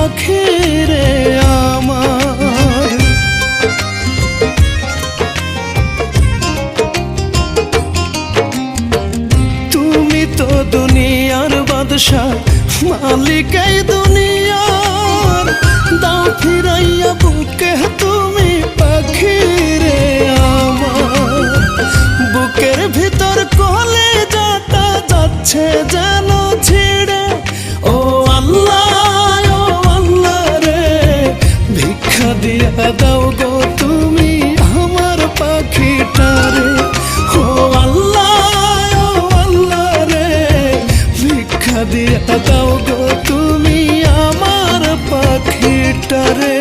পাখি রে আমার। তুমি তো দুনিয়ার বাদশা, মালিক এই দুনিয়ার, দাও ফিরাইয়া বুকে তুমি পাখি রে আমার। বুকের ভিতর কলেজাটা যাচ্ছে যেন ছিড়ে, ও আল্লাহ রে ভিক্ষা দিয়া দাও গো তুমি আমার পাখিটারে। ও আল্লাহ রে ভিক্ষা দিয়া দাও গো তুমি আমার পাখিটারে।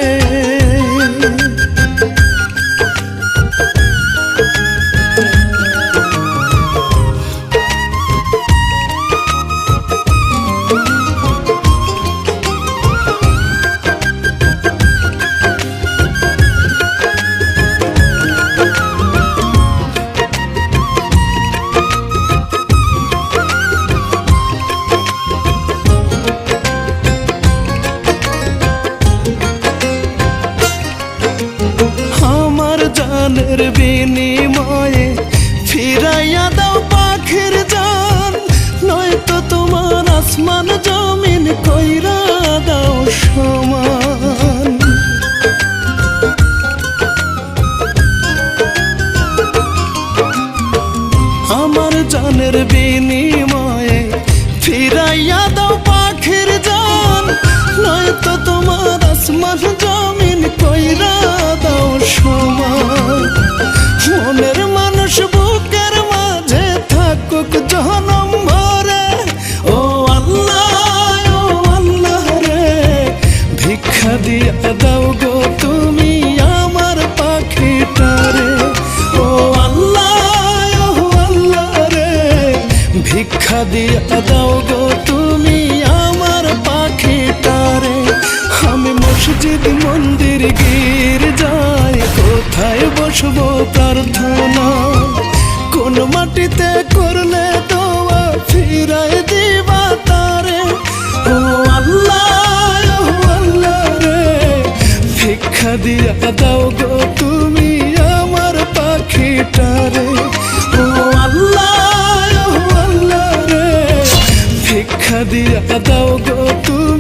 জানের বিনিময়ে ফিরাইয়া দাও পাখির জান, নয়তো তোমার আসমান জমিন কইরা দাও সমান। আমার জানের বিনিময়ে ফিরাইয়া দাও পাখির জান, নয়তো তোমার আসমান জমিন কইরা দাও সমান। মনের মানুষ বুকের মাঝে থাকুক জনম ভরে, ও আল্লাহ রে ভিক্ষা দিয়া দাও গো তুমি আমার পাখিটারে। ও আল্লাহ রে ভিক্ষা দিয়া দাও গো তুমি আমার পাখিটারে। আমি মসজিদ মন্দির গির্জায় কোথায় বসবো প্রার্থনা, কোন মাটিতে করলে দোয়া ফিরাই দিবা তারে। ও আল্লাহ রে ভিক্ষা দিয়া দাও গো তুমি আমার পাখিটারে। ও আল্লাহ রে ভিক্ষা দিয়া দাও গো তুমি